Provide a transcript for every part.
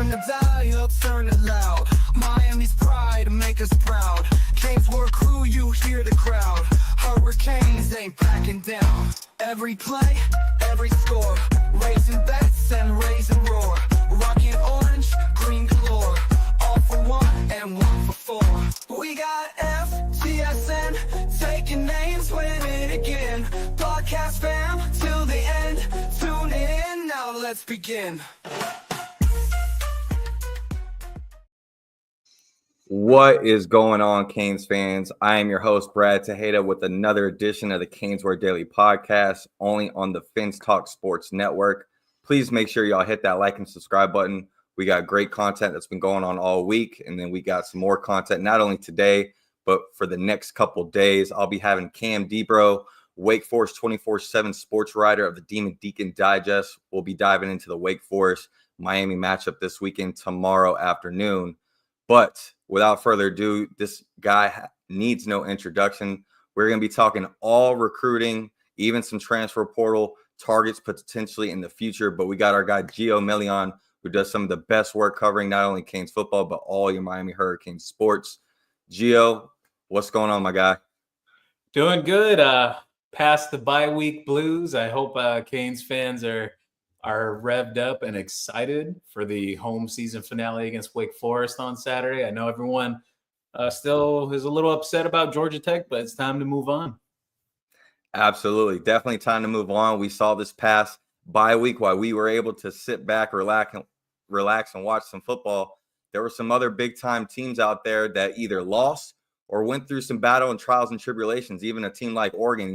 Turn the dial, turn it loud. Miami's pride, make us proud. CanesWear crew, you hear the crowd. Hurricanes ain't backing down. Every play, every score. Raising bets and raising roar. Rocking orange, green galore. All for one and one for four. We got FTSN, taking names, win it again. Podcast fam, till the end. Tune in, now let's begin. What is going on, Canes fans? I am your host, Brad Tejeda, with another edition of the CanesWear Daily Podcast, only on the Fins Talk Sports Network. Please make sure y'all hit that like and subscribe button. We got great content that's been going on all week, and then we got some more content, not only today, but for the next couple days. I'll be having Cam Debro, Wake Forest 24/7 sports writer of the Demon Deacon Digest. We'll be diving into the Wake Forest Miami matchup this weekend, tomorrow afternoon. But without further ado, this guy needs no introduction. We're going to be talking all recruiting, even some transfer portal targets potentially in the future. But we got our guy Geo Milian, who does some of the best work covering not only Canes football, but all your Miami Hurricanes sports. Geo, what's going on, my guy? Doing good. Past the bye week blues. I hope Canes fans are revved up and excited for the home season finale against Wake Forest on Saturday. I know everyone still is a little upset about Georgia Tech, but it's time to move on. Absolutely. Definitely time to move on. We saw this past bye week while we were able to sit back, relax and watch some football. There were some other big-time teams out there that either lost or went through some battle and trials and tribulations. Even a team like Oregon,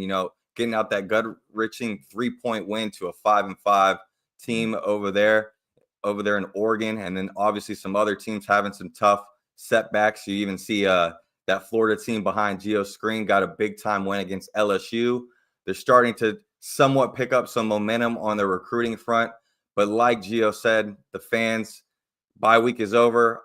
getting out that gut-wrenching 3-point win to a 5-5 team over there in Oregon, and then obviously some other teams having some tough setbacks. You even see that Florida team behind Geo's screen got a big-time win against LSU. They're starting to somewhat pick up some momentum on the recruiting front, but like Geo said, the fans, bye week is over.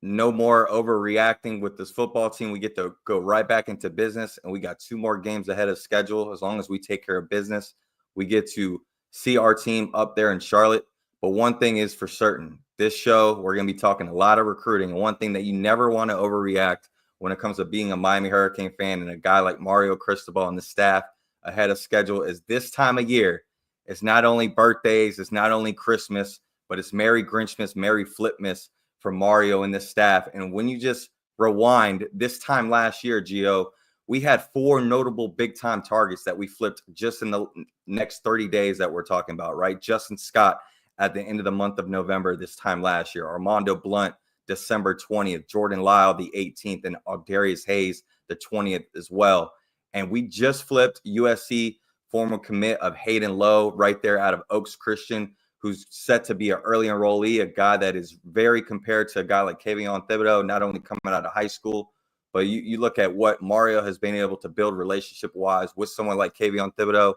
No more overreacting with this football team. We get to go right back into business, and we got 2 more games ahead of schedule. As long as we take care of business, we get to see our team up there in Charlotte. But one thing is for certain, this show, we're going to be talking a lot of recruiting. And one thing that you never want to overreact when it comes to being a Miami Hurricane fan and a guy like Mario Cristobal and the staff ahead of schedule is this time of year. It's not only birthdays, it's not only Christmas, but it's Merry Grinchmas, Merry Flipmas for Mario and the staff. And when you just rewind this time last year, Gio, we had 4 notable big-time targets that we flipped just in the next 30 days that we're talking about, right? Justin Scott at the end of the month of November this time last year. Armando Blunt, December 20th. Jordan Lyle, the 18th. And Darius Hayes, the 20th as well. And we just flipped USC former commit of Hayden Low right there out of Oaks Christian, who's set to be an early enrollee, a guy that is very compared to a guy like Kavion Thibodeau, not only coming out of high school, but you look at what Mario has been able to build relationship-wise with someone like Kavion Thibodeau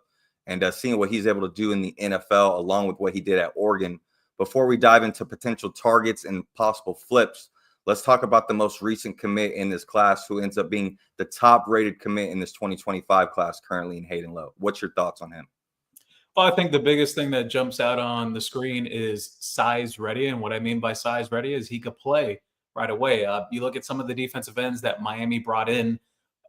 and seeing what he's able to do in the NFL along with what he did at Oregon. Before we dive into potential targets and possible flips, let's talk about the most recent commit in this class who ends up being the top-rated commit in this 2025 class currently in Hayden Low. What's your thoughts on him? Well, I think the biggest thing that jumps out on the screen is size ready. And what I mean by size ready is he could play right away. You look at some of the defensive ends that Miami brought in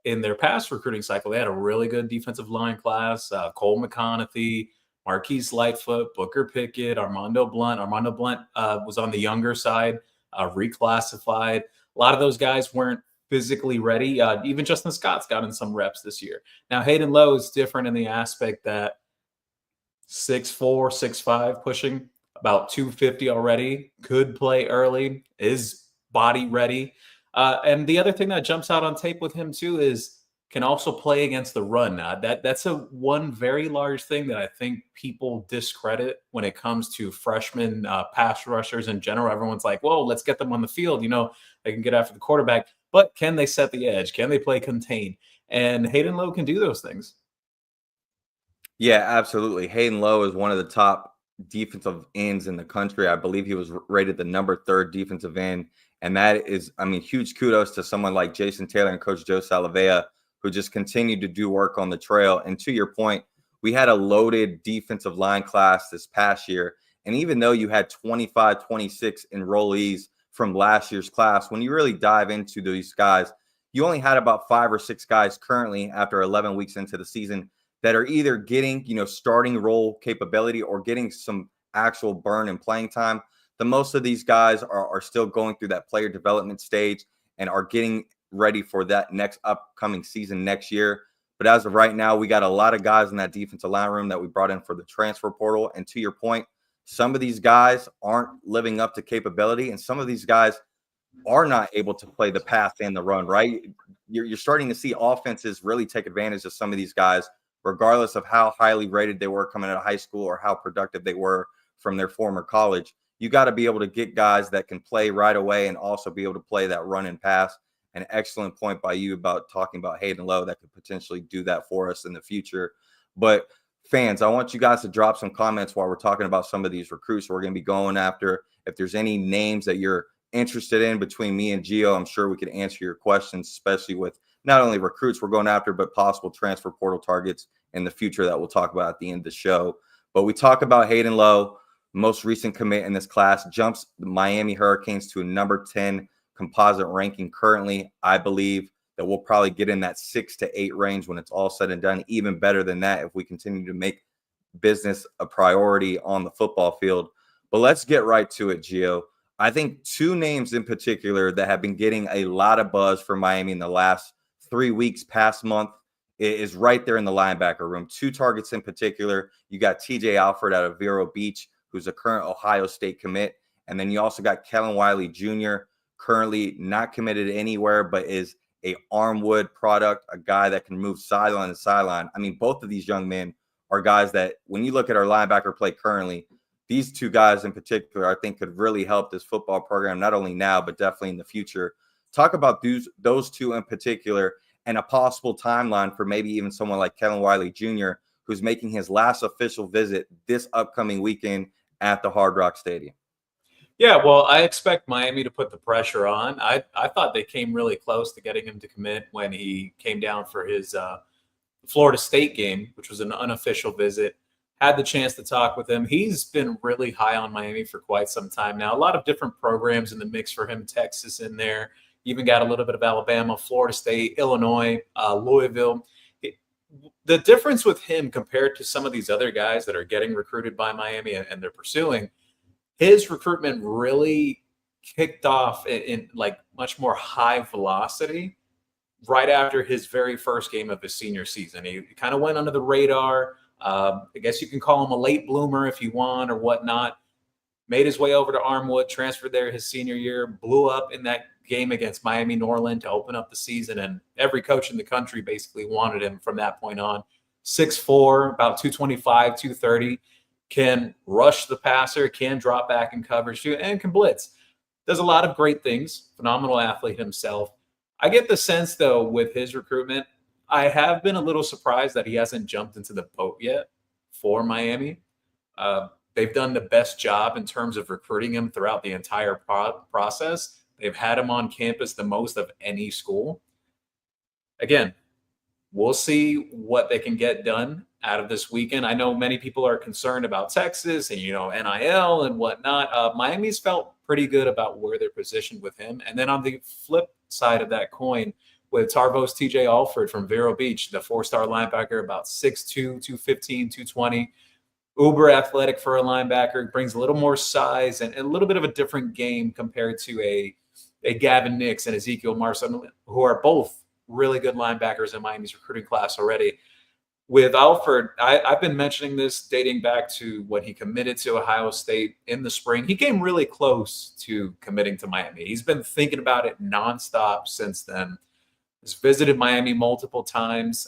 their past recruiting cycle. They had a really good defensive line class. Cole McConaughey, Marquise Lightfoot, Booker Pickett, Armando Blunt. Armando Blunt was on the younger side, reclassified. A lot of those guys weren't physically ready. Even Justin Scott's gotten some reps this year. Now, Hayden Low is different in the aspect that 6'4", 6'5", pushing about 250 already, could play early, is body ready. And the other thing that jumps out on tape with him too is can also play against the run. That's one very large thing that I think people discredit when it comes to freshman pass rushers in general. Everyone's like, whoa, let's get them on the field. They can get after the quarterback, but can they set the edge? Can they play contain? And Hayden Low can do those things. Yeah, absolutely. Hayden Low is one of the top defensive ends in the country. I believe he was rated the number 3 defensive end. And that is, huge kudos to someone like Jason Taylor and Coach Joe Salavea, who just continued to do work on the trail. And to your point, we had a loaded defensive line class this past year. And even though you had 25, 26 enrollees from last year's class, when you really dive into these guys, you only had about 5 or 6 guys currently after 11 weeks into the season that are either getting, starting role capability or getting some actual burn and playing time. The most of these guys are still going through that player development stage and are getting ready for that next upcoming season next year. But as of right now, we got a lot of guys in that defensive line room that we brought in for the transfer portal. And to your point, some of these guys aren't living up to capability, and some of these guys are not able to play the pass and the run, right? You're starting to see offenses really take advantage of some of these guys, regardless of how highly rated they were coming out of high school or how productive they were from their former college. You got to be able to get guys that can play right away and also be able to play that run and pass. An excellent point by you about talking about Hayden Low that could potentially do that for us in the future. But fans, I want you guys to drop some comments while we're talking about some of these recruits we're going to be going after. If there's any names that you're interested in between me and Geo, I'm sure we can answer your questions, especially with not only recruits we're going after, but possible transfer portal targets in the future that we'll talk about at the end of the show. But we talk about Hayden Low, most recent commit in this class, jumps the Miami Hurricanes to a number 10 composite ranking currently. I believe that we'll probably get in that 6 to 8 range when it's all said and done, even better than that if we continue to make business a priority on the football field. But let's get right to it, Gio. I think 2 names in particular that have been getting a lot of buzz for Miami in the last 3 weeks, past month, is right there in the linebacker room. 2 targets in particular. You got TJ Alford out of Vero Beach, who's a current Ohio State commit. And then you also got Kellen Wiley Jr., currently not committed anywhere, but is a Armwood product, a guy that can move sideline to sideline. I mean, both of these young men are guys that when you look at our linebacker play currently, these 2 guys in particular, I think could really help this football program, not only now, but definitely in the future. Talk about those 2 in particular and a possible timeline for maybe even someone like Kellen Wiley Jr., who's making his last official visit this upcoming weekend at the Hard Rock Stadium. Yeah, well, I expect Miami to put the pressure on. I thought they came really close to getting him to commit when he came down for his Florida State game, which was an unofficial visit. Had the chance to talk with him. He's been really high on Miami for quite some time now. A lot of different programs in the mix for him. Texas in there. Even got a little bit of Alabama, Florida State, Illinois, Louisville. The difference with him compared to some of these other guys that are getting recruited by Miami and they're pursuing, his recruitment really kicked off in like much more high velocity right after his very first game of his senior season. He kind of went under the radar. I guess you can call him a late bloomer if you want or whatnot. Made his way over to Armwood, transferred there his senior year, blew up in that game against Miami Norland to open up the season. And every coach in the country basically wanted him from that point on. 6'4", about 225, 230. Can rush the passer, can drop back in coverage, and can blitz. Does a lot of great things. Phenomenal athlete himself. I get the sense, though, with his recruitment, I have been a little surprised that he hasn't jumped into the boat yet for Miami. They've done the best job in terms of recruiting him throughout the entire process. They've had him on campus the most of any school. Again, we'll see what they can get done out of this weekend. I know many people are concerned about Texas and, NIL and whatnot. Miami's felt pretty good about where they're positioned with him. And then on the flip side of that coin, with Tarvos TJ Alford from Vero Beach, the 4-star linebacker, about 6'2", 215, 220. Uber athletic for a linebacker, brings a little more size and a little bit of a different game compared to a Gavin Nix and Ezekiel Marson, who are both really good linebackers in Miami's recruiting class already. With Alford, I've been mentioning this dating back to when he committed to Ohio State in the spring. He came really close to committing to Miami. He's been thinking about it nonstop since then. He's visited Miami multiple times.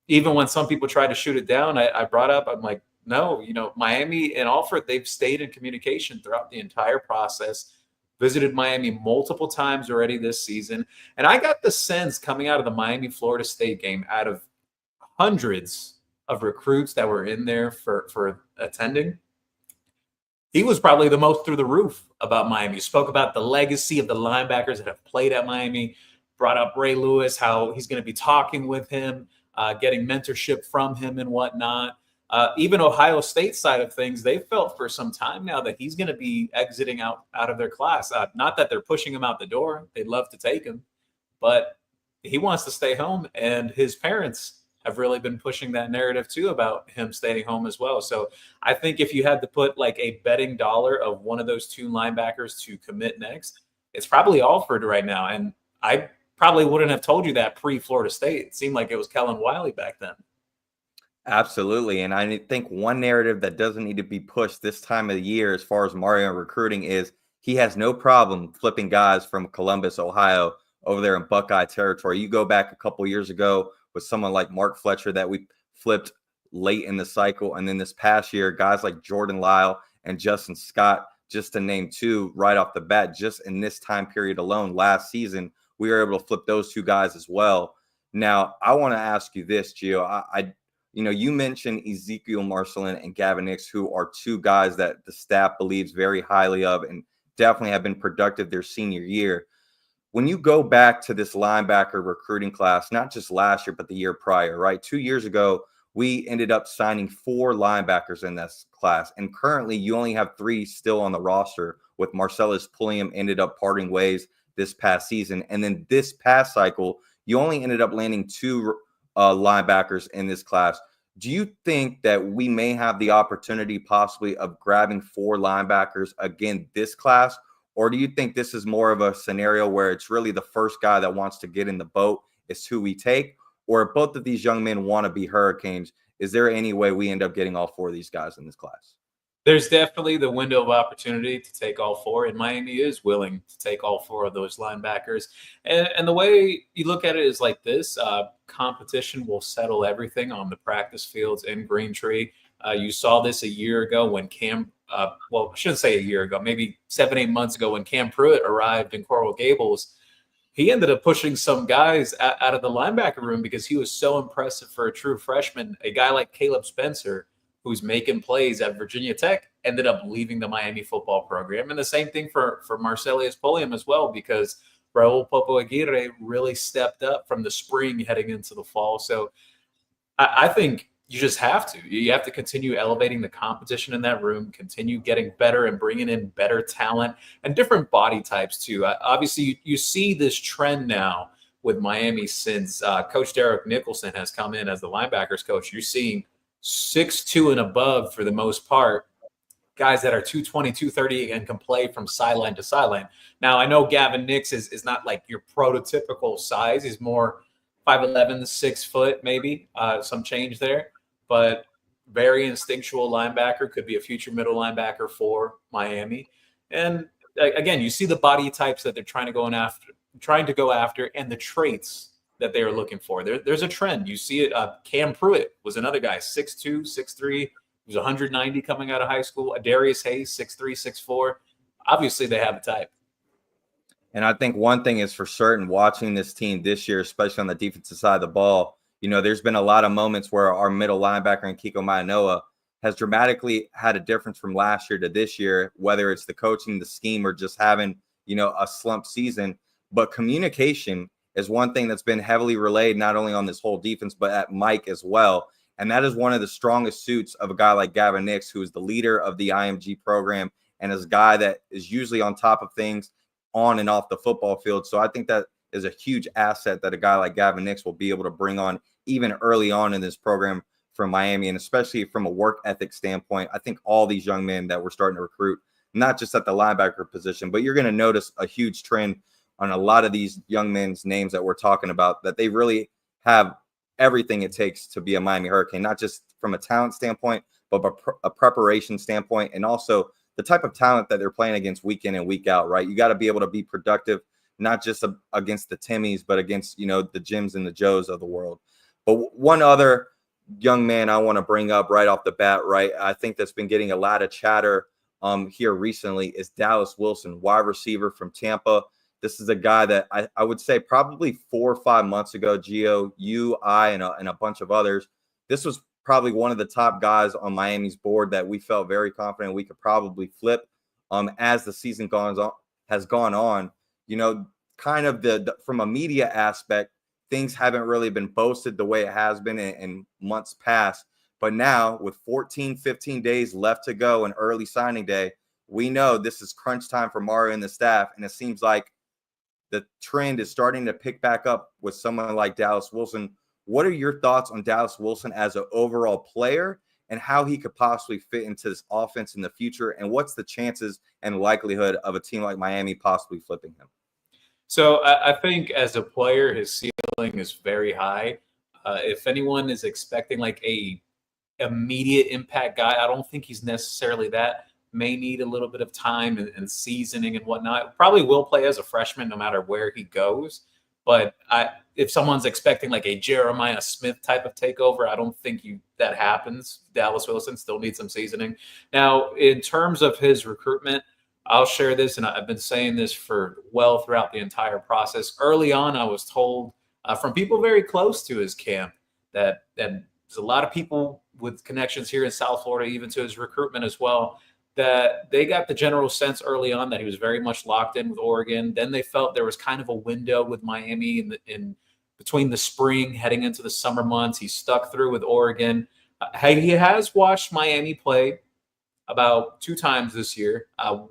Even when some people try to shoot it down, I brought up, I'm like, no, Miami and Alford, they've stayed in communication throughout the entire process. Visited Miami multiple times already this season. And I got the sense coming out of the Miami-Florida State game, out of hundreds of recruits that were in there for attending, he was probably the most through the roof about Miami. Spoke about the legacy of the linebackers that have played at Miami, brought up Ray Lewis, how he's going to be talking with him, getting mentorship from him and whatnot. Even Ohio State side of things, they felt for some time now that he's going to be exiting out of their class. Not that they're pushing him out the door. They'd love to take him, but he wants to stay home, and his parents have really been pushing that narrative too about him staying home as well. So I think if you had to put like a betting dollar of one of those two linebackers to commit next, it's probably Alford right now. And I probably wouldn't have told you that pre-Florida State. It seemed like it was Kellen Wiley back then. Absolutely. And I think one narrative that doesn't need to be pushed this time of the year as far as Mario recruiting is he has no problem flipping guys from Columbus, Ohio over there in Buckeye territory. You go back a couple years ago with someone like Mark Fletcher that we flipped late in the cycle. And then this past year, guys like Jordan Lyle and Justin Scott, just to name two right off the bat, just in this time period alone last season, we were able to flip those two guys as well. Now, I want to ask you this, Gio. You mentioned Ezekiel Marcelin and Gavin Nix, who are two guys that the staff believes very highly of and definitely have been productive their senior year. When you go back to this linebacker recruiting class, not just last year, but the year prior, right? 2 years ago, we ended up signing 4 linebackers in this class. And currently, you only have 3 still on the roster, with Marcellus Pulliam ended up parting ways this past season. And then this past cycle, you only ended up landing 2 linebackers in this class. Do you think that we may have the opportunity possibly of grabbing 4 linebackers again this class? Or do you think this is more of a scenario where it's really the first guy that wants to get in the boat is who we take? Or if both of these young men want to be Hurricanes, is there any way we end up getting all 4 of these guys in this class? There's definitely the window of opportunity to take all 4, and Miami is willing to take all 4 of those linebackers. And the way you look at it is like this: competition will settle everything on the practice fields in Greentree. You saw this a year ago when I shouldn't say a year ago, maybe 7-8 months ago when Cam Pruitt arrived in Coral Gables. He ended up pushing some guys out of the linebacker room because he was so impressive for a true freshman. A guy like Caleb Spencer, who's making plays at Virginia Tech, ended up leaving the Miami football program. And the same thing for Marcellus Pulliam as well, because Raul Popo Aguirre really stepped up from the spring heading into the fall. So I think you just have to. You have to continue elevating the competition in that room, continue getting better and bringing in better talent and different body types too. Obviously, you see this trend now with Miami since Coach Derek Nicholson has come in as the linebackers coach. You're seeing 6'2" and above for the most part, guys that are 220, 230 and can play from sideline to sideline. Now, I know Gavin Nix is not like your prototypical size. He's more 5'11", 6 foot, maybe some change there. But very instinctual linebacker, could be a future middle linebacker for Miami. And again, you see the body types that they're trying to go after, and the traits that they are looking for. There's a trend. You see it. Cam Pruitt was another guy, 6'2", 6'3". He was 190 coming out of high school. Darius Hayes, 6'3", 6'4". Obviously, they have a type. And I think one thing is for certain, watching this team this year, especially on the defensive side of the ball, there's been a lot of moments where our middle linebacker in Kiko Maianoa has dramatically had a difference from last year to this year, whether it's the coaching, the scheme, or just having, a slump season. But communication is one thing that's been heavily relayed not only on this whole defense, but at Mike as well. And that is one of the strongest suits of a guy like Gavin Nix, who is the leader of the IMG program and is a guy that is usually on top of things on and off the football field. So I think that is a huge asset that a guy like Gavin Nix will be able to bring on even early on in this program from Miami, and especially from a work ethic standpoint. I think all these young men that we're starting to recruit, not just at the linebacker position, but you're going to notice a huge trend on a lot of these young men's names that we're talking about, that they really have everything it takes to be a Miami Hurricane, not just from a talent standpoint, but a preparation standpoint, and also the type of talent that they're playing against week in and week out, right? You got to be able to be productive, not just against the Timmys, but against, the Jims and the Joes of the world. But one other young man I want to bring up right off the bat, right, I think that's been getting a lot of chatter here recently is Dallas Wilson, wide receiver from Tampa. This is a guy that I would say probably 4 or 5 months ago, Gio, you, I, and a bunch of others, this was probably one of the top guys on Miami's board that we felt very confident we could probably flip as the season has gone on. Kind of the from a media aspect, things haven't really been boasted the way it has been in months past. But now with 14, 15 days left to go and early signing day, we know this is crunch time for Mario and the staff. And it seems like the trend is starting to pick back up with someone like Dallas Wilson. What are your thoughts on Dallas Wilson as an overall player and how he could possibly fit into this offense in the future? And what's the chances and likelihood of a team like Miami possibly flipping him? So I think as a player, his ceiling is very high. If anyone is expecting like a immediate impact guy, I don't think he's necessarily that. May need a little bit of time and seasoning and whatnot. Probably will play as a freshman no matter where he goes. But if someone's expecting like a Jeremiah Smith type of takeover, I don't think that happens. Dallas Wilson still needs some seasoning. Now, in terms of his recruitment, I'll share this, and I've been saying this throughout the entire process. Early on, I was told from people very close to his camp that there's a lot of people with connections here in South Florida, even to his recruitment as well, that they got the general sense early on that he was very much locked in with Oregon. Then they felt there was kind of a window with Miami in between the spring heading into the summer months. He stuck through with Oregon. He has watched Miami play about 2 times this year.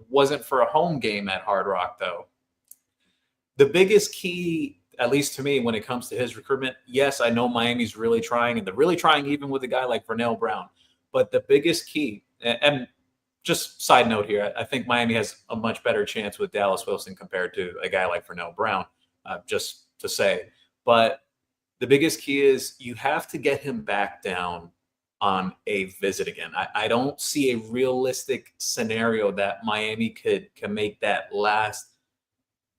Wasn't for a home game at Hard Rock, though. The biggest key, at least to me, when it comes to his recruitment, yes, I know Miami's really trying, and they're really trying even with a guy like Vernell Brown. But the biggest key, and just side note here, I think Miami has a much better chance with Dallas Wilson compared to a guy like Vernell Brown, just to say. But the biggest key is you have to get him back down on a visit again. I don't see a realistic scenario that Miami can make that last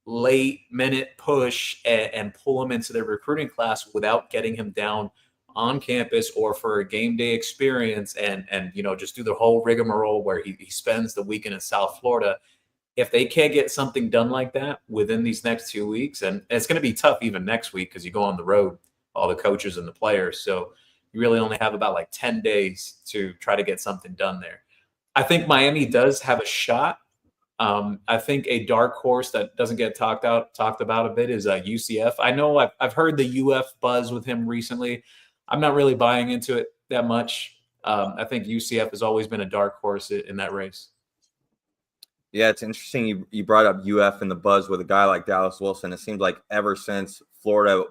late minute push and pull him into their recruiting class without getting him down on campus or for a game day experience and just do the whole rigmarole where he spends the weekend in South Florida. If they can't get something done like that within these next 2 weeks, and it's going to be tough even next week because you go on the road, all the coaches and the players. So you really only have about like 10 days to try to get something done there. I think Miami does have a shot. I think a dark horse that doesn't get talked about a bit is UCF. I know I've heard the UF buzz with him recently. I'm not really buying into it that much. I think UCF has always been a dark horse in that race. Yeah, it's interesting you brought up UF and the buzz with a guy like Dallas Wilson. It seems like ever since Florida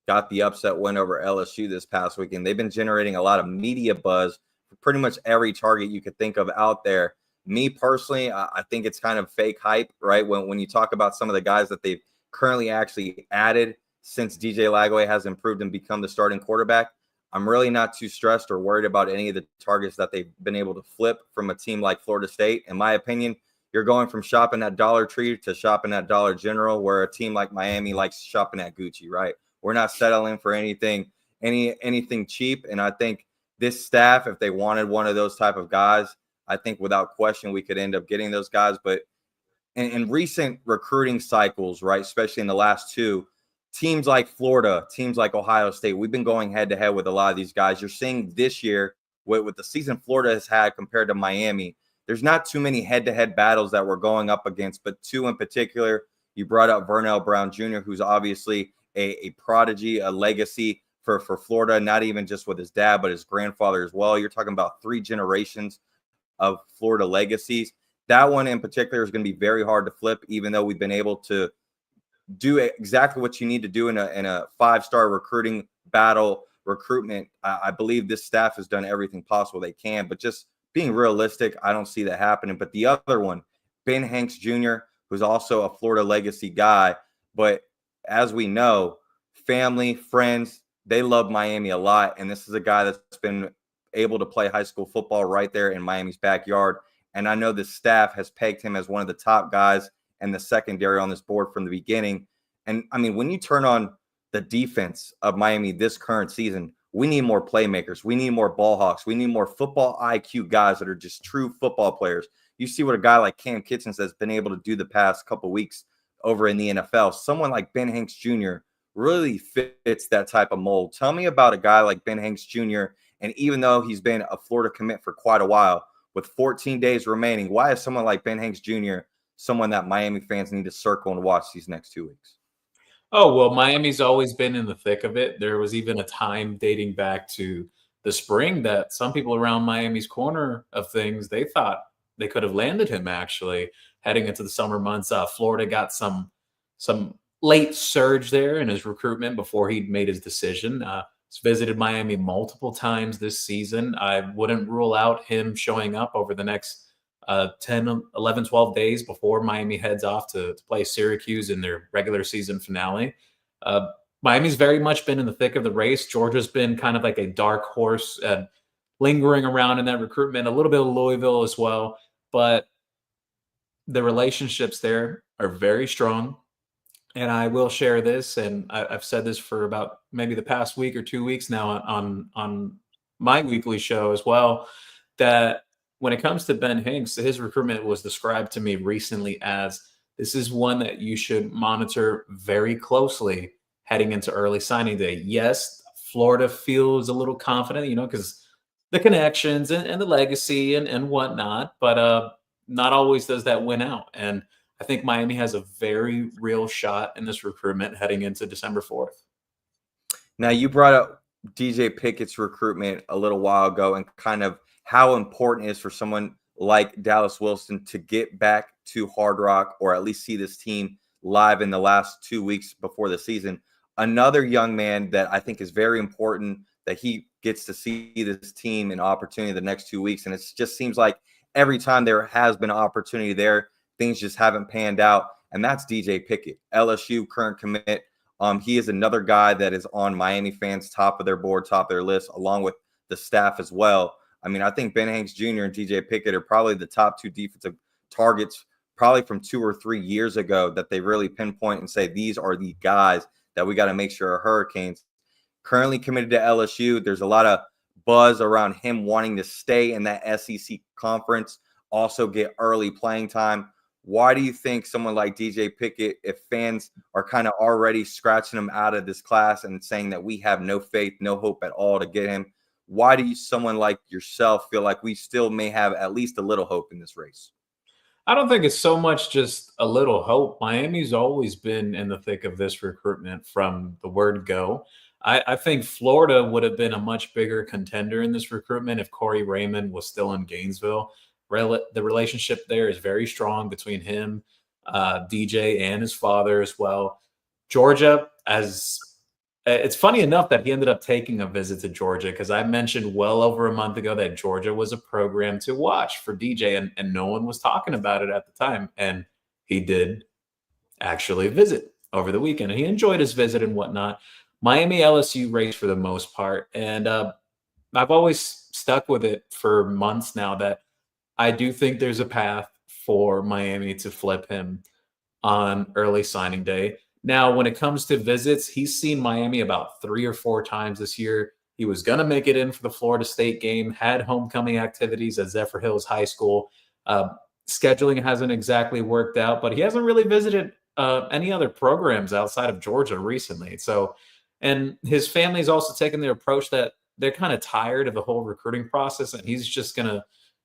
got the upset win over LSU this past weekend, they've been generating a lot of media buzz for pretty much every target you could think of out there. Me personally, I think it's kind of fake hype, right? When you talk about some of the guys that they've currently actually added since DJ Lagway has improved and become the starting quarterback, I'm really not too stressed or worried about any of the targets that they've been able to flip from a team like Florida State. In my opinion, you're going from shopping at Dollar Tree to shopping at Dollar General, where a team like Miami likes shopping at Gucci, right? We're not settling for anything cheap. And I think this staff, if they wanted one of those type of guys, I think without question we could end up getting those guys. But in recent recruiting cycles, right, especially in the last 2, teams like Florida, teams like Ohio State, we've been going head-to-head with a lot of these guys. You're seeing this year with the season Florida has had compared to Miami, there's not too many head-to-head battles that we're going up against, but 2 in particular. You brought up Vernell Brown Jr., who's obviously a prodigy, a legacy for Florida, not even just with his dad, but his grandfather as well. You're talking about 3 generations of Florida legacies. That one in particular is going to be very hard to flip, even though we've been able to do exactly what you need to do in a 5-star recruiting battle recruitment. I believe this staff has done everything possible they can, but just being realistic, I don't see that happening. But the other one, Ben Hanks Jr., who's also a Florida legacy guy, but as we know, family, friends, they love Miami a lot. And this is a guy that's been able to play high school football right there in Miami's backyard. And I know the staff has pegged him as one of the top guys in the secondary on this board from the beginning. And I mean, when you turn on the defense of Miami this current season, we need more playmakers. We need more ball hawks. We need more football IQ guys that are just true football players. You see what a guy like Cam Kitchens has been able to do the past couple weeks over in the NFL. Someone like Ben Hanks Jr. really fits that type of mold. Tell me about a guy like Ben Hanks Jr. And even though he's been a Florida commit for quite a while, with 14 days remaining, why is someone like Ben Hanks Jr. someone that Miami fans need to circle and watch these next 2 weeks? Oh, well, Miami's always been in the thick of it. There was even a time dating back to the spring that some people around Miami's corner of things, they thought they could have landed him actually heading into the summer months. Florida got some late surge there in his recruitment before he'd made his decision. He's visited Miami multiple times this season. I wouldn't rule out him showing up over the next 10, 11, 12 days before Miami heads off to play Syracuse in their regular season finale. Miami's very much been in the thick of the race. Georgia's been kind of like a dark horse lingering around in that recruitment, a little bit of Louisville as well. But the relationships there are very strong. And I will share this, and I've said this for about maybe the past week or 2 weeks now on my weekly show as well, that when it comes to Ben Hinks, his recruitment was described to me recently as this is one that you should monitor very closely heading into early signing day. Yes, Florida feels a little confident, because the connections and the legacy and whatnot, but not always does that win out. And I think Miami has a very real shot in this recruitment heading into December 4th. Now, you brought up DJ Pickett's recruitment a little while ago and kind of how important it is for someone like Dallas Wilson to get back to Hard Rock or at least see this team live in the last 2 weeks before the season. Another young man that I think is very important that he gets to see this team in opportunity the next 2 weeks. And it just seems like every time there has been an opportunity there, things just haven't panned out. And that's DJ Picket, LSU current commit. He is another guy that is on Miami fans' top of their board, top of their list, along with the staff as well. I mean, I think Ben Hanks Jr. and DJ Pickett are probably the top two defensive targets probably from 2 or 3 years ago that they really pinpoint and say these are the guys that we got to make sure are Hurricanes. Currently committed to LSU. There's a lot of buzz around him wanting to stay in that SEC conference, also get early playing time. Why do you think someone like DJ Pickett, if fans are kind of already scratching him out of this class and saying that we have no faith, no hope at all to get him, why do someone like yourself feel like we still may have at least a little hope in this race? I don't think it's so much just a little hope. Miami's always been in the thick of this recruitment from the word go. I think Florida would have been a much bigger contender in this recruitment if Corey Raymond was still in Gainesville. The relationship there is very strong between him, DJ, and his father as well. Georgia, it's funny enough that he ended up taking a visit to Georgia because I mentioned well over a month ago that Georgia was a program to watch for DJ, and no one was talking about it at the time. And he did actually visit over the weekend, and he enjoyed his visit and whatnot. Miami LSU race for the most part, and I've always stuck with it for months now that I do think there's a path for Miami to flip him on early signing day. Now, when it comes to visits, he's seen Miami about 3 or 4 times this year. He was going to make it in for the Florida State game, had homecoming activities at Zephyr Hills High School. Scheduling hasn't exactly worked out, but he hasn't really visited any other programs outside of Georgia recently. And his family's also taken the approach that they're kind of tired of the whole recruiting process, and he's just going to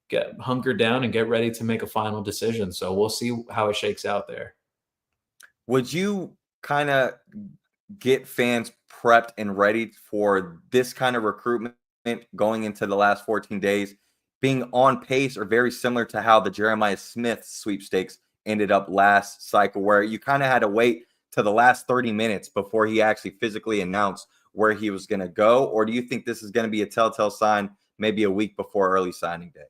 get hunkered down and get ready to make a final decision. So we'll see how it shakes out there. Would you kind of get fans prepped and ready for this kind of recruitment going into the last 14 days, being on pace or very similar to how the Jeremiah Smith sweepstakes ended up last cycle, where you kind of had to wait to the last 30 minutes before he actually physically announced where he was going to go? Or do you think this is going to be a telltale sign maybe a week before early signing day?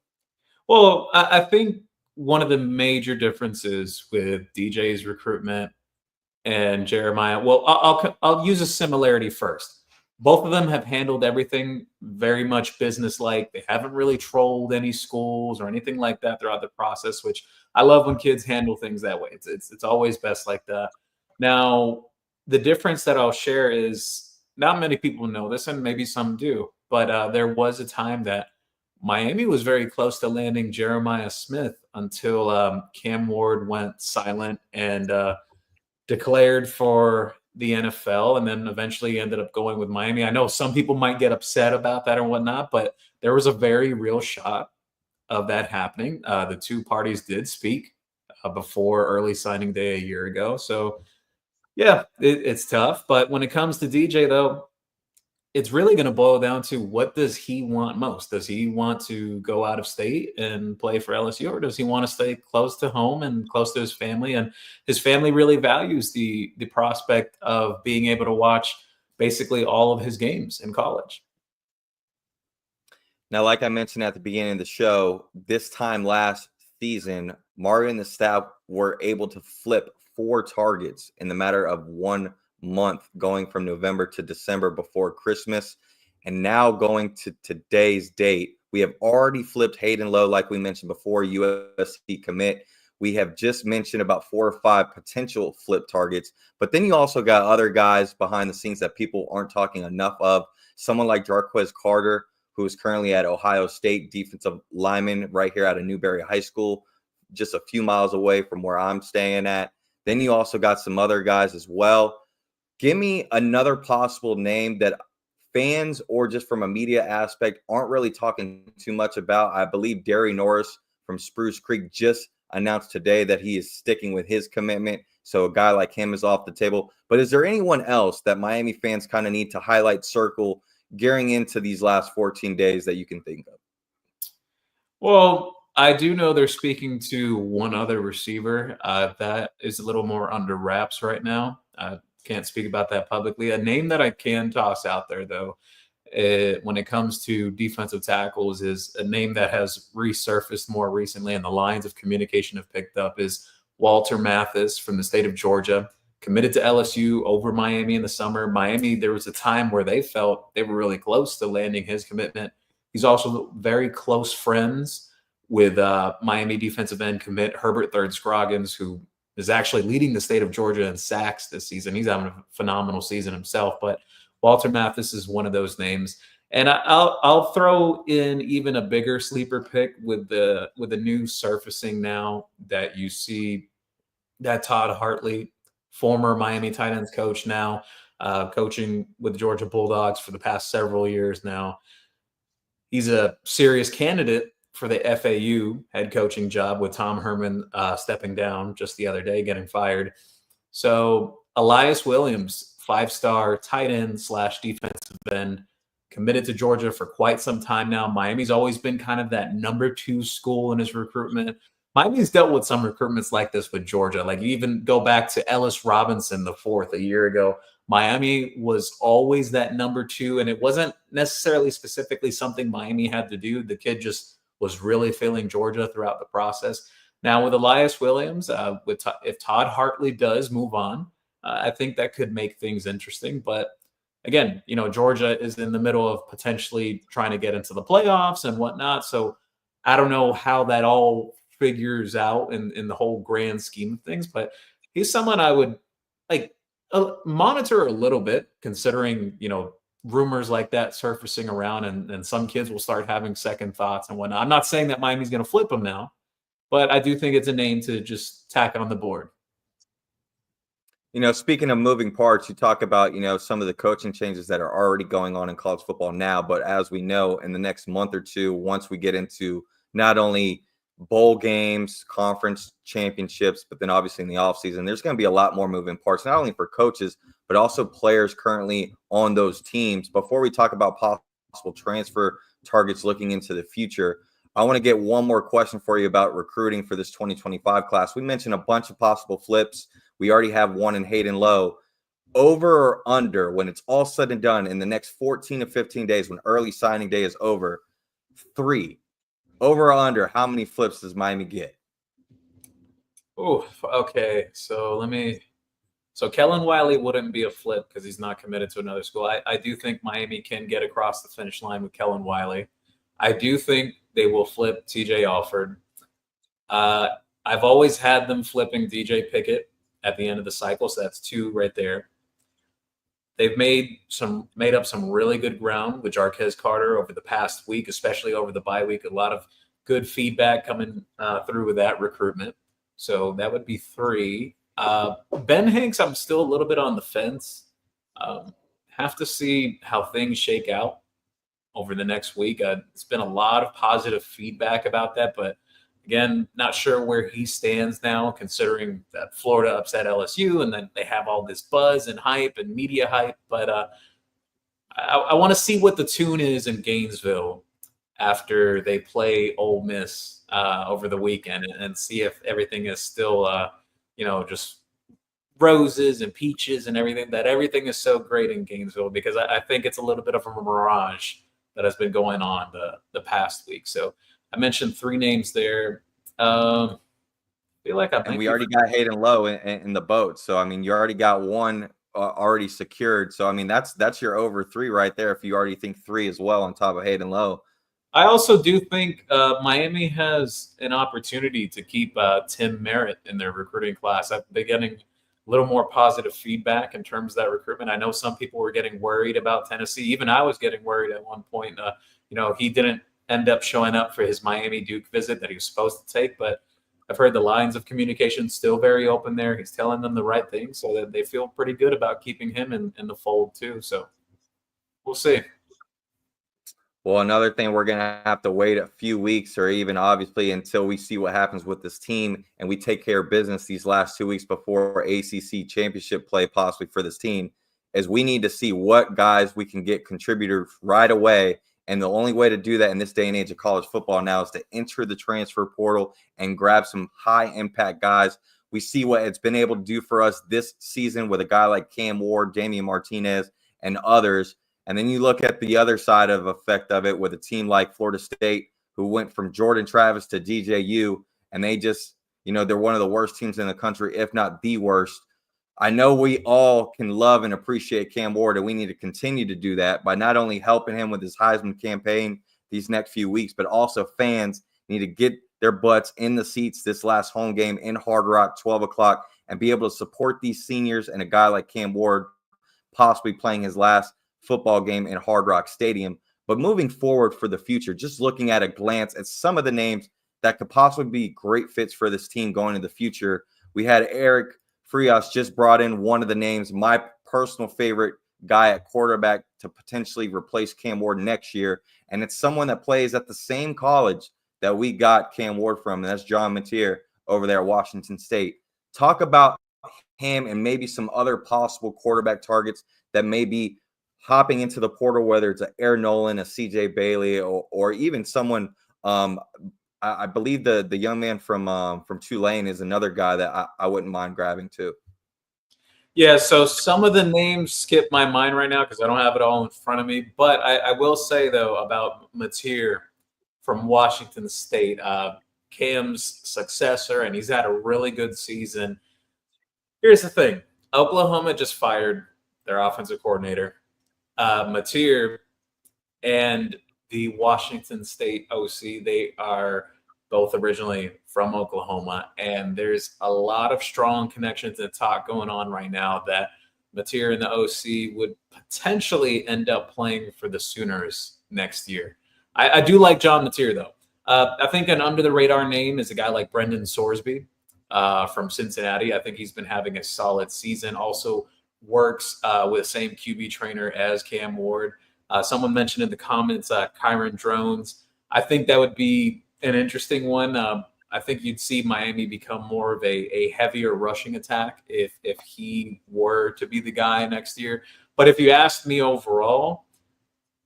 Well, I think one of the major differences with DJ's recruitment and Jeremiah, well, I'll use a similarity first. Both of them have handled everything very much business-like. They haven't really trolled any schools or anything like that throughout the process, which I love when kids handle things that way. It's always best like that. Now, the difference that I'll share is not many people know this, and maybe some do, but there was a time that Miami was very close to landing Jeremiah Smith until Cam Ward went silent and declared for the NFL, and then eventually ended up going with Miami. I know some people might get upset about that or whatnot, but there was a very real shot of that happening. The two parties did speak before early signing day a year ago. So, yeah, it's tough. But when it comes to DJ, though, it's really going to boil down to, what does he want most? Does he want to go out of state and play for LSU, or does he want to stay close to home and close to his family? And his family really values the prospect of being able to watch basically all of his games in college. Now, like I mentioned at the beginning of the show, this time last season, Mario and the staff were able to flip 4 targets in the matter of 1 month, going from November to December before Christmas. And now going to today's date, we have already flipped Hayden Low, like we mentioned before, USC commit. We have just mentioned about 4 or 5 potential flip targets. But then you also got other guys behind the scenes that people aren't talking enough of. Someone like Jarquez Carter, who is currently at Ohio State, defensive lineman right here out of Newberry High School, just a few miles away from where I'm staying at. Then you also got some other guys as well. Give me another possible name that fans, or just from a media aspect, aren't really talking too much about. I believe Derry Norris from Spruce Creek just announced today that he is sticking with his commitment. So a guy like him is off the table. But is there anyone else that Miami fans kind of need to highlight, circle, gearing into these last 14 days that you can think of? Well, I do know they're speaking to one other receiver. That is a little more under wraps right now. Can't speak about that publicly. A name that I can toss out there, though, when it comes to defensive tackles, is a name that has resurfaced more recently, and the lines of communication have picked up, is Walter Mathis from the state of Georgia, committed to LSU over Miami in the summer. Miami, there was a time where they felt they were really close to landing his commitment. He's also very close friends with Miami defensive end commit Herbert Third Scroggins, who is actually leading the state of Georgia in sacks this season. He's having a phenomenal season himself, but Walter Mathis is one of those names. And I'll throw in even a bigger sleeper pick with the new surfacing now that you see, that Todd Hartley, former Miami tight ends coach, now coaching with the Georgia Bulldogs for the past several years now. He's a serious candidate for the FAU head coaching job, with Tom Herman stepping down just the other day, getting fired. So Elias Williams, 5-star tight end / defensive end, committed to Georgia for quite some time now. Miami's always been kind of that number 2 school in his recruitment. Miami's dealt with some recruitments like this with Georgia. Like, even go back to Ellis Robinson the fourth a year ago. Miami was always that number 2, and it wasn't necessarily specifically something Miami had to do. The kid just was really failing Georgia throughout the process. Now with Elias Williams, if Todd Hartley does move on, I think that could make things interesting. But again, Georgia is in the middle of potentially trying to get into the playoffs and whatnot. So I don't know how that all figures out in the whole grand scheme of things, but he's someone I would monitor a little bit, considering, rumors like that surfacing around, and some kids will start having second thoughts and whatnot. I'm not saying that Miami's going to flip him now, but I do think it's a name to just tack on the board. Speaking of moving parts, you talk about, some of the coaching changes that are already going on in college football now. But as we know, in the next month or two, once we get into not only bowl games, conference championships, but then obviously in the offseason, there's going to be a lot more moving parts, not only for coaches, but also players currently on those teams. Before we talk about possible transfer targets looking into the future, I want to get one more question for you about recruiting for this 2025 class. We mentioned a bunch of possible flips. We already have one in Hayden Low. Over or under, when it's all said and done, in the next 14 to 15 days, when early signing day is over, 3. Over or under, how many flips does Miami get? Oh, okay. So Kellen Wiley wouldn't be a flip because he's not committed to another school. I do think Miami can get across the finish line with Kellen Wiley. I do think they will flip TJ Alford. I've always had them flipping DJ Pickett at the end of the cycle, so that's 2 right there. They've made up some really good ground with Jarquez Carter over the past week, especially over the bye week. A lot of good feedback coming through with that recruitment. So that would be 3. Ben Hanks, I'm still a little bit on the fence. Have to see how things shake out over the next week. It's been a lot of positive feedback about that, but again, not sure where he stands now, considering that Florida upset LSU, and then they have all this buzz and hype and media hype. But I want to see what the tune is in Gainesville after they play Ole Miss over the weekend, and see if everything is still, just roses and peaches and everything. That everything is so great in Gainesville, because I think it's a little bit of a mirage that has been going on the past week. So I mentioned 3 names there. Feel like I And might we be. already got Hayden Low in the boat. So I mean, you already got one already secured. So I mean, that's your over 3 right there. If you already think 3 as well on top of Hayden Low. I also do think Miami has an opportunity to keep Tim Merritt in their recruiting class. I've been getting a little more positive feedback in terms of that recruitment. I know some people were getting worried about Tennessee. Even I was getting worried at one point. He didn't end up showing up for his Miami Duke visit that he was supposed to take, but I've heard the lines of communication still very open there. He's telling them the right thing, so that they feel pretty good about keeping him in the fold too. So we'll see. Well, another thing, we're going to have to wait a few weeks, or even obviously until we see what happens with this team and we take care of business these last 2 weeks before ACC championship play possibly for this team, is we need to see what guys we can get contributors right away. And the only way to do that in this day and age of college football now is to enter the transfer portal and grab some high impact guys. We see what it's been able to do for us this season with a guy like Cam Ward, Damian Martinez, and others. And then you look at the other side of effect of it with a team like Florida State, who went from Jordan Travis to DJU, and they just, they're one of the worst teams in the country, if not the worst. I know we all can love and appreciate Cam Ward, and we need to continue to do that by not only helping him with his Heisman campaign these next few weeks, but also fans need to get their butts in the seats this last home game in Hard Rock, 12 o'clock, and be able to support these seniors and a guy like Cam Ward possibly playing his last football game in Hard Rock Stadium. But moving forward for the future, just looking at a glance at some of the names that could possibly be great fits for this team going into the future. We had Eric Frias just brought in one of the names, my personal favorite guy at quarterback to potentially replace Cam Ward next year. And it's someone that plays at the same college that we got Cam Ward from, and that's John Mateer over there at Washington State. Talk about him and maybe some other possible quarterback targets that may be hopping into the portal, whether it's a Air Nolan, a CJ Bailey, or even someone. I believe the young man from Tulane is another guy that I wouldn't mind grabbing too. Yeah, so some of the names skip my mind right now because I don't have it all in front of me. But I will say, though, about Mateer from Washington State, Cam's successor, and he's had a really good season. Here's the thing. Oklahoma just fired their offensive coordinator. Mateer and the Washington State OC, they are both originally from Oklahoma, and there's a lot of strong connections and talk going on right now that Mateer and the OC would potentially end up playing for the Sooners next year. I do like John Mateer, though. I think an under-the-radar name is a guy like Brendan Sorsby from Cincinnati. I think he's been having a solid season. Also works with the same QB trainer as Cam Ward. Someone mentioned in the comments Kyron Drones. I think that would be an interesting one. I think you'd see Miami become more of a heavier rushing attack if he were to be the guy next year. But if you ask me overall,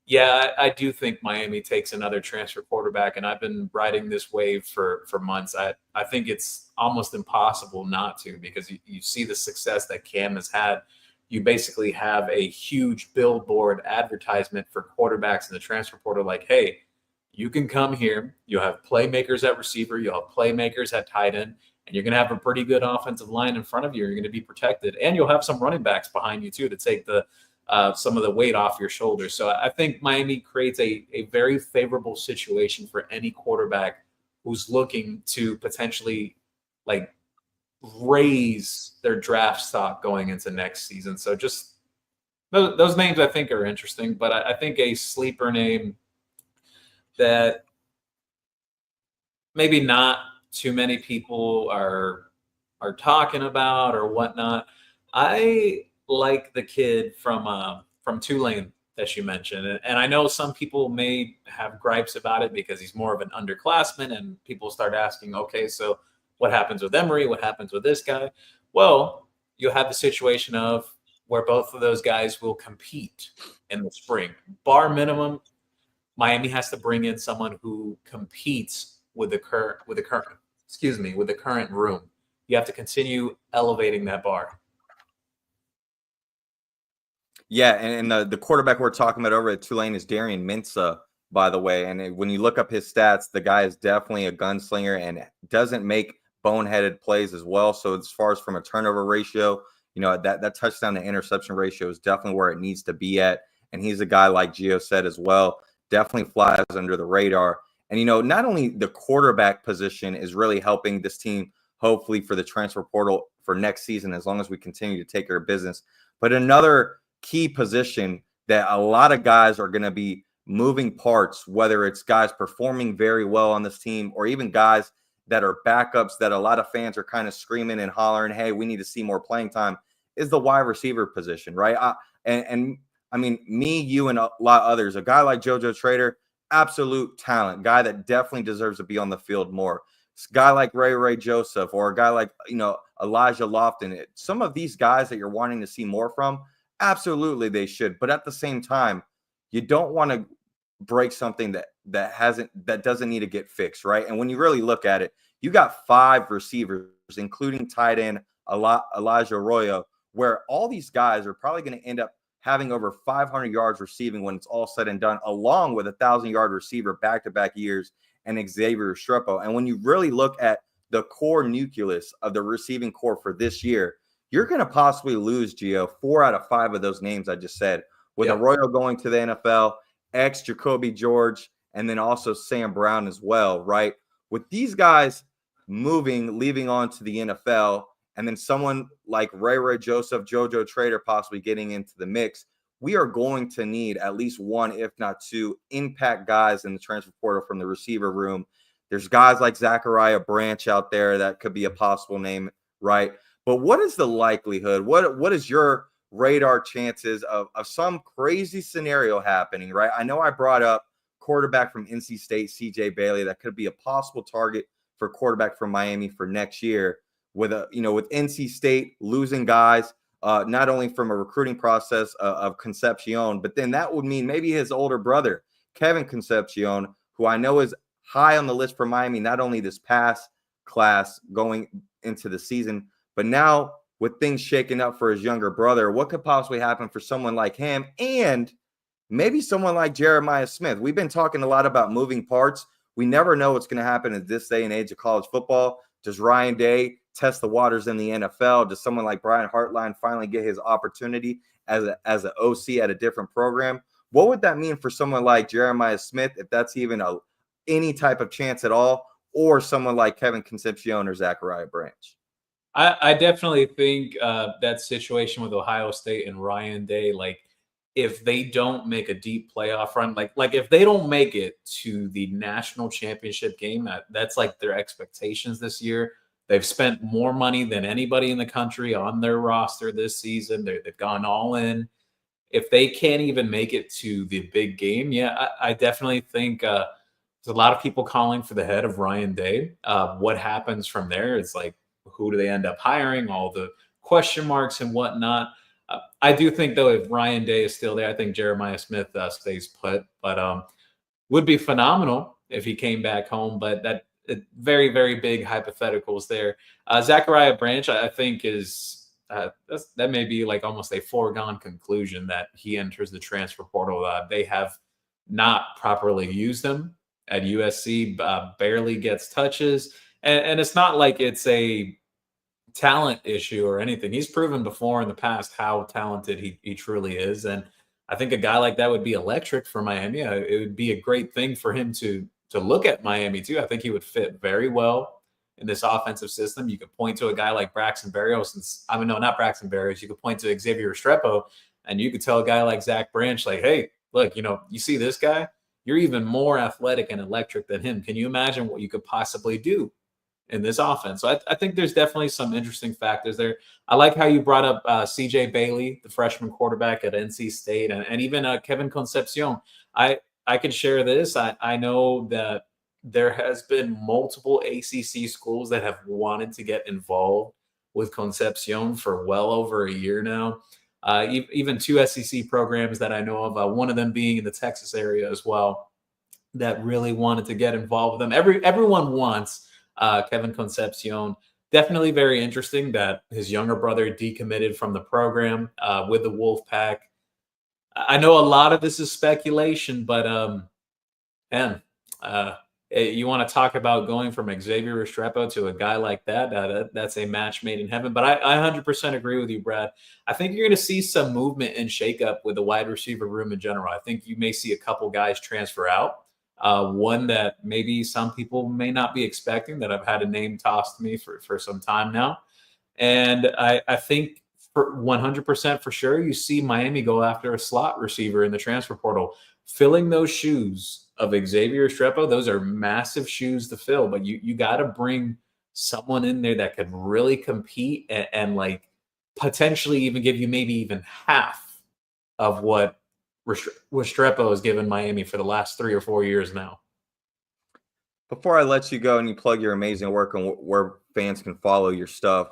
yeah, I do think Miami takes another transfer quarterback, and I've been riding this wave for months. I think it's almost impossible not to, because you see the success that Cam has had. You basically have a huge billboard advertisement for quarterbacks in the transfer portal, like, hey, you can come here. You'll have playmakers at receiver. You'll have playmakers at tight end. And you're going to have a pretty good offensive line in front of you. You're going to be protected. And you'll have some running backs behind you, too, to take some of the weight off your shoulders. So I think Miami creates a very favorable situation for any quarterback who's looking to potentially, raise their draft stock going into next season. So just those names I think are interesting. But I think a sleeper name that maybe not too many people are talking about or whatnot. I like the kid from Tulane that you mentioned, and I know some people may have gripes about it because he's more of an underclassman, and people start asking, okay, so what happens with Emory? What happens with this guy? Well, you'll have the situation of where both of those guys will compete in the spring. Bar minimum, Miami has to bring in someone who competes with the current room. You have to continue elevating that bar. Yeah, and the quarterback we're talking about over at Tulane is Darian Mensah, by the way. And when you look up his stats, the guy is definitely a gunslinger and doesn't make boneheaded plays as well. So as far as from a turnover ratio, that touchdown to interception ratio is definitely where it needs to be at. And he's a guy, like Geo said as well, definitely flies under the radar. And, not only the quarterback position is really helping this team, hopefully for the transfer portal for next season, as long as we continue to take care of business, but another key position that a lot of guys are going to be moving parts, whether it's guys performing very well on this team or even guys that are backups that a lot of fans are kind of screaming and hollering, hey, we need to see more playing time, is the wide receiver position, right? I mean, me, you, and a lot of others, a guy like JoJo Trader, absolute talent, guy that definitely deserves to be on the field more. A guy like Ray Joseph, or a guy like, Elijah Lofton. Some of these guys that you're wanting to see more from, absolutely they should. But at the same time, you don't want to break something that doesn't need to get fixed, right? And when you really look at it, you got 5 receivers, including tight end Elijah Arroyo, where all these guys are probably going to end up having over 500 yards receiving when it's all said and done, along with a 1,000-yard receiver back-to-back years and Xavier Restrepo. And when you really look at the core nucleus of the receiving core for this year, you're going to possibly lose, Gio, 4 out of 5 of those names I just said, with Arroyo going to the NFL, Jacoby George, and then also Sam Brown as well, right? With these guys leaving on to the NFL, and then someone like Ray Joseph, JoJo Trader possibly getting into the mix, we are going to need at least 1, if not 2, impact guys in the transfer portal from the receiver room. There's guys like Zachariah Branch out there that could be a possible name, right? But what is the likelihood? What is your radar chances of some crazy scenario happening, right? I know I brought up quarterback from NC State, CJ Bailey, that could be a possible target for quarterback from Miami for next year. With NC State losing guys, not only from a recruiting process of Concepcion, but then that would mean maybe his older brother, Kevin Concepcion, who I know is high on the list for Miami, not only this past class going into the season, but now with things shaking up for his younger brother, what could possibly happen for someone like him and maybe someone like Jeremiah Smith? We've been talking a lot about moving parts. We never know what's going to happen in this day and age of college football. Does Ryan Day test the waters in the NFL? Does someone like Brian Hartline finally get his opportunity as an OC at a different program? What would that mean for someone like Jeremiah Smith, if that's even any type of chance at all, or someone like Kevin Concepcion or Zachariah Branch? I definitely think that situation with Ohio State and Ryan Day, like if they don't make a deep playoff run, like if they don't make it to the national championship game, that's like their expectations this year. They've spent more money than anybody in the country on their roster this season. They've gone all in. If they can't even make it to the big game, I definitely think there's a lot of people calling for the head of Ryan Day. What happens from there is like, who do they end up hiring? All the question marks and whatnot. I do think, though, if Ryan Day is still there, I think Jeremiah Smith stays put. But would be phenomenal if he came back home. But that very, very big hypotheticals there. Zachariah Branch, I think, is that may be like almost a foregone conclusion that he enters the transfer portal. They have not properly used him at USC, barely gets touches. And it's not like it's a talent issue or anything. He's proven before in the past how talented he truly is. And I think a guy like that would be electric for Miami. It would be a great thing for him to look at Miami too. I think he would fit very well in this offensive system. You could point to a guy like Braxton Berrios, not Braxton Berrios. You could point to Xavier Restrepo, and you could tell a guy like Zach Branch, like, hey, look, you see this guy? You're even more athletic and electric than him. Can you imagine what you could possibly do in this offense? So I think there's definitely some interesting factors there. I like how you brought up CJ Bailey, the freshman quarterback at NC State, and even Kevin Concepcion. I can share this. I know that there has been multiple ACC schools that have wanted to get involved with Concepcion for well over a year now. even 2 SEC programs that I know of, one of them being in the Texas area as well, that really wanted to get involved with them. Everyone wants Kevin Concepcion. Definitely very interesting that his younger brother decommitted from the program with the Wolfpack. I know a lot of this is speculation, but man, you want to talk about going from Xavier Restrepo to a guy like that? That's a match made in heaven. But I 100% agree with you, Brad. I think you're going to see some movement and shakeup with the wide receiver room in general. I think you may see a couple guys transfer out. One that maybe some people may not be expecting, that I've had a name tossed to me for some time now. And I think for 100% for sure, you see Miami go after a slot receiver in the transfer portal, filling those shoes of Xavier Restrepo. Those are massive shoes to fill, but you got to bring someone in there that could really compete and like potentially even give you maybe even half of what Restrepo has given Miami for the last 3 or 4 years now. Before I let you go and you plug your amazing work and where fans can follow your stuff,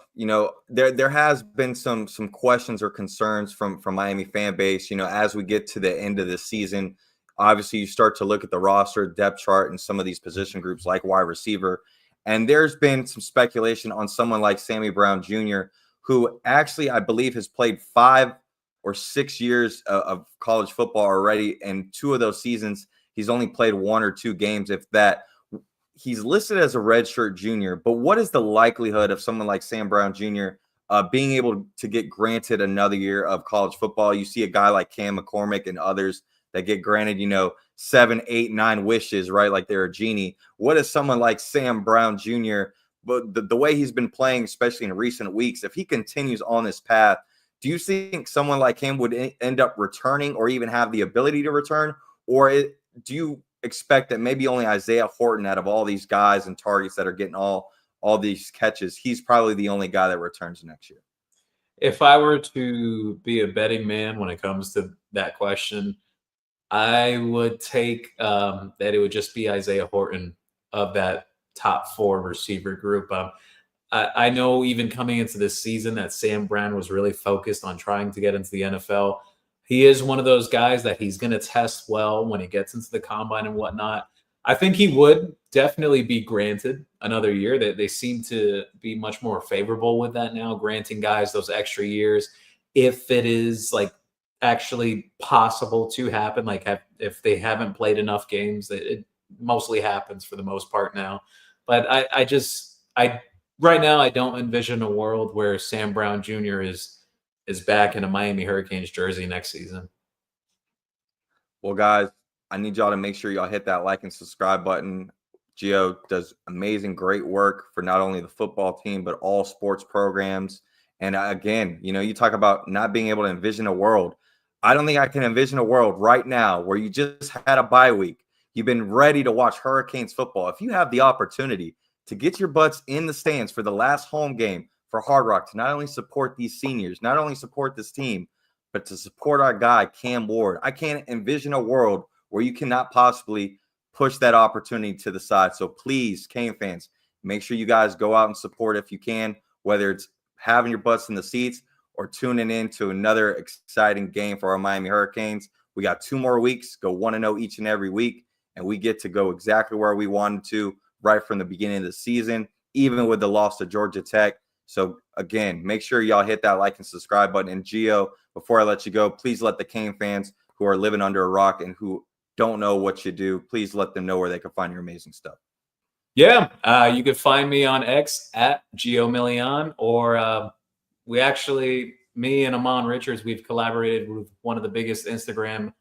there has been some questions or concerns from Miami fan base. As we get to the end of the season, obviously you start to look at the roster depth chart and some of these position groups like wide receiver, and there's been some speculation on someone like Sammy Brown Jr., who actually I believe has played 5 or 6 years of college football already, and 2 of those seasons he's only played 1 or 2 games, if that. He's listed as a redshirt junior, but what is the likelihood of someone like Sam Brown Jr. Being able to get granted another year of college football? You see a guy like Cam McCormick and others that get granted, 7, 8, 9 wishes, right? Like they're a genie. What is someone like Sam Brown Jr., but the way he's been playing, especially in recent weeks, if he continues on this path, do you think someone like him would end up returning or even have the ability to return? Or do you expect that maybe only Isaiah Horton, out of all these guys and targets that are getting all these catches, he's probably the only guy that returns next year? If I were to be a betting man when it comes to that question, I would take that it would just be Isaiah Horton of that top 4 receiver group. I know even coming into this season that Sam Brown was really focused on trying to get into the NFL. He is one of those guys that he's going to test well when he gets into the combine and whatnot. I think he would definitely be granted another year. They seem to be much more favorable with that now, granting guys those extra years if it is like actually possible to happen. Like if they haven't played enough games, it mostly happens for the most part now. But I right now I don't envision a world where Sam Brown Jr. is back in a Miami Hurricanes jersey next season. Well, guys, I need y'all to make sure y'all hit that like and subscribe button. Geo does amazing, great work for not only the football team, but all sports programs. And again, you talk about not being able to envision a world. I don't think I can envision a world right now where you just had a bye week. You've been ready to watch Hurricanes football. If you have the opportunity to get your butts in the stands for the last home game for Hard Rock, to not only support these seniors, not only support this team, but to support our guy, Cam Ward. I can't envision a world where you cannot possibly push that opportunity to the side. So please, Cane fans, make sure you guys go out and support if you can, whether it's having your butts in the seats or tuning in to another exciting game for our Miami Hurricanes. We got 2 more weeks, go 1-0 each and every week, and we get to go exactly where we wanted to right from the beginning of the season, even with the loss to Georgia Tech. So again, make sure y'all hit that like and subscribe button. And Geo, before I let you go, please let the Cane fans who are living under a rock and who don't know what you do, please let them know where they can find your amazing stuff. Yeah, you can find me on X at Geo Milian, or me and Amon Richards, we've collaborated with one of the biggest Instagram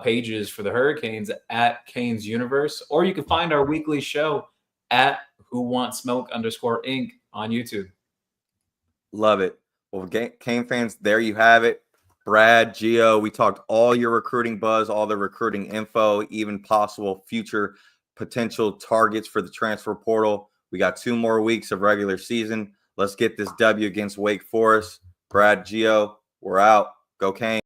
pages for the Hurricanes at Canes Universe, or you can find our weekly show at WhoWantsSmoke_Inc. on YouTube. Love it. Well, Cane fans, there you have it. Brad, Geo, we talked all your recruiting buzz, all the recruiting info, even possible future potential targets for the transfer portal. We got 2 more weeks of regular season. Let's get this W against Wake Forest. Brad, Geo, we're out. Go Cane.